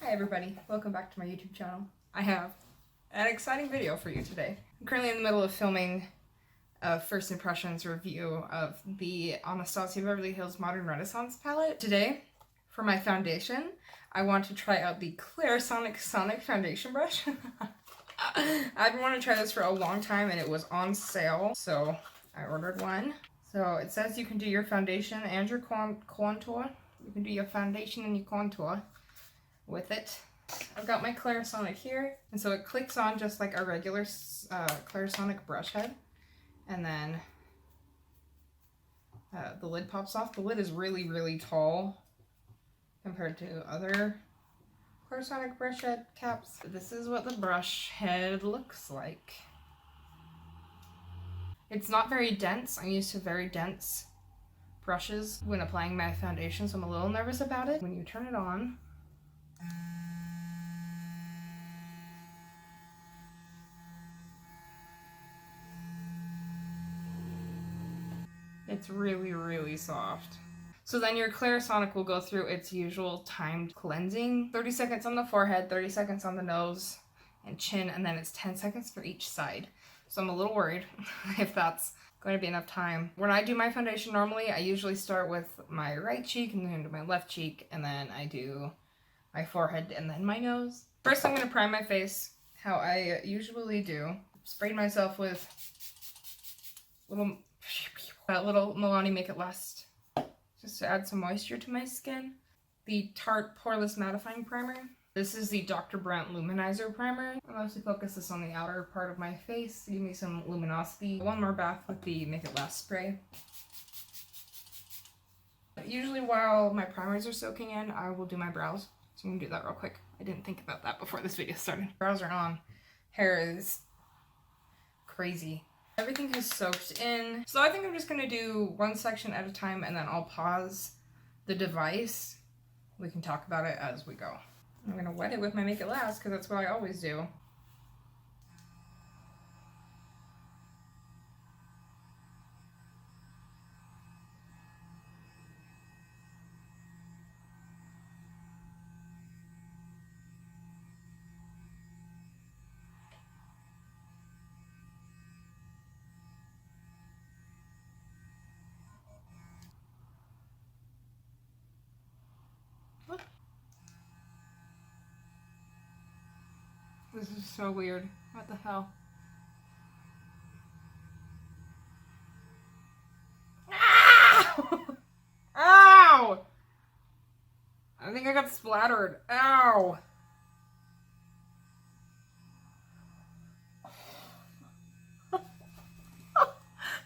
Hi everybody, welcome back to my YouTube channel. I have an exciting video for you today. I'm currently in the middle of filming a first impressions review of the Anastasia Beverly Hills Modern Renaissance palette. Today, for my foundation, I want to try out the CLARISONIC Sonic foundation brush. I've been wanting to try this for a long time and it was on sale, so I ordered one. So it says you can do your foundation and your contour. You can do your foundation and your contour with it. I've got my CLARISONIC here, and so it clicks on just like a regular CLARISONIC brush head, and then the lid pops off. The lid is really, really tall compared to other CLARISONIC brush head caps. This is what the brush head looks like. It's not very dense. I'm used to very dense brushes when applying my foundation, so I'm a little nervous about it. When you turn it on, it's really, really soft. So then your CLARISONIC will go through its usual timed cleansing. 30 seconds on the forehead, 30 seconds on the nose and chin, and then it's 10 seconds for each side. So I'm a little worried if that's going to be enough time. When I do my foundation normally, I usually start with my right cheek and then do my left cheek, and then I do my forehead and then my nose. First I'm going to prime my face, how I usually do. Sprayed myself with that little Milani Make It Last, just to add some moisture to my skin. The Tarte Poreless Mattifying Primer. This is the Dr. Brandt Luminizer Primer. I mostly focus this on the outer part of my face to give me some luminosity. One more bath with the Make It Last spray. Usually while my primers are soaking in, I will do my brows. So I'm gonna do that real quick. I didn't think about that before this video started. Brows are on. Hair is crazy. Everything has soaked in. So I think I'm just gonna do one section at a time and then I'll pause the device. We can talk about it as we go. I'm gonna wet it with my Make It Last because that's what I always do. This is so weird. What the hell? Ow! Ow! I think I got splattered. Ow!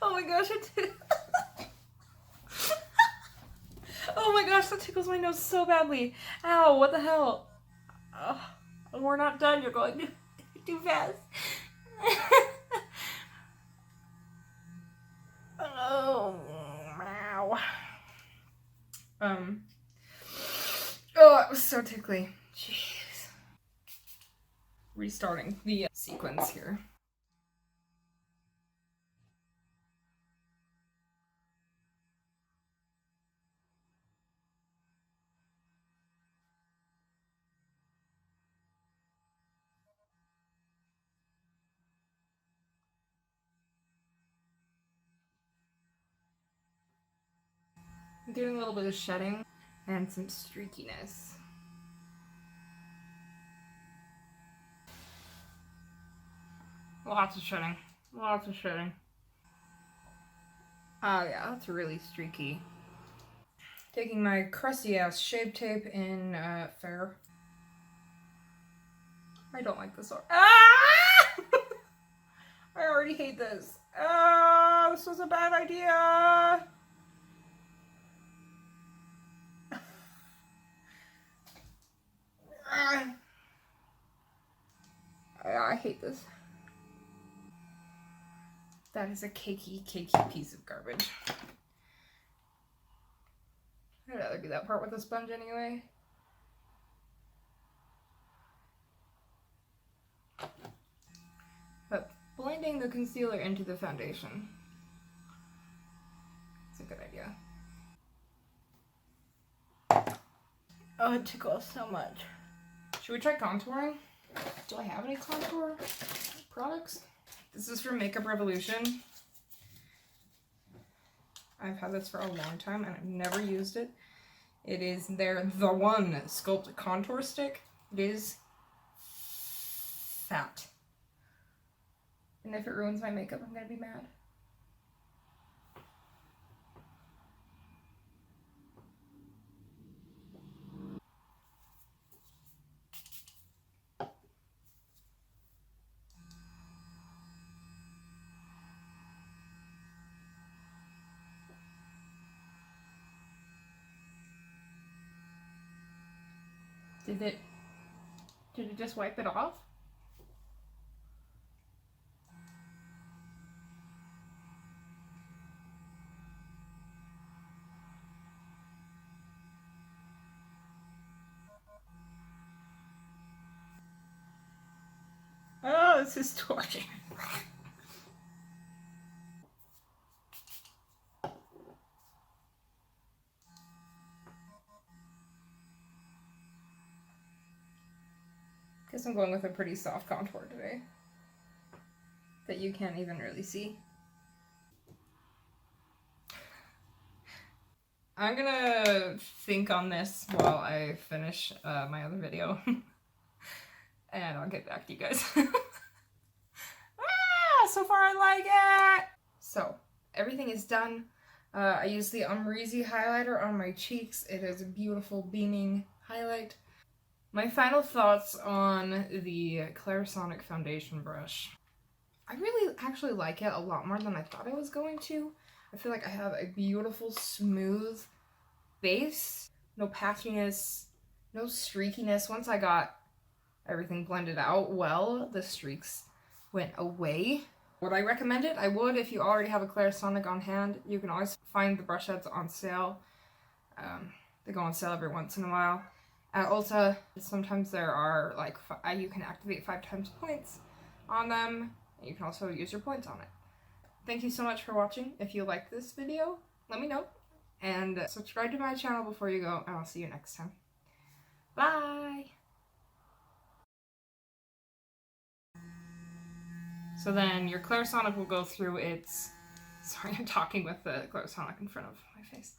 Oh my gosh, it did. Oh my gosh, that tickles my nose so badly. Ow, what the hell? Oh, we're not done. You're going too fast. Oh, wow. Oh, it was so tickly. Jeez. Restarting the sequence here. I'm doing a little bit of shedding and some streakiness. Lots of shedding. Lots of shedding. Oh yeah, that's really streaky. Taking my crusty ass Shape Tape in Fair. I don't like this. Ah! I already hate this. Oh, this was a bad idea. I hate this. That is a cakey piece of garbage. I'd rather do that part with a sponge anyway. But blending the concealer into the foundation. It's a good idea. Oh, it tickles so much. Should we try contouring? Do I have any contour products? This is from Makeup Revolution. I've had this for a long time and I've never used it. It is their The One Sculpt Contour Stick. It is fat. And if it ruins my makeup, I'm gonna be mad. Did it just wipe it off? Oh, this is torture. Guess I'm going with a pretty soft contour today that you can't even really see. I'm gonna think on this while I finish my other video and I'll get back to you guys. So far I like it! So, everything is done. I used the Umreezy highlighter on my cheeks. It is a beautiful beaming highlight. My final thoughts on the CLARISONIC foundation brush. I really actually like it a lot more than I thought I was going to. I feel like I have a beautiful, smooth base. No patchiness, no streakiness. Once I got everything blended out well, the streaks went away. Would I recommend it? I would if you already have a CLARISONIC on hand. You can always find the brush heads on sale. They go on sale every once in a while. At Ulta, sometimes there are like, you can activate 5 times points on them. You can also use your points on it. Thank you so much for watching. If you liked this video, let me know. And subscribe to my channel before you go, and I'll see you next time. Bye! So then your CLARISONIC will go through its... Sorry, I'm talking with the CLARISONIC in front of my face.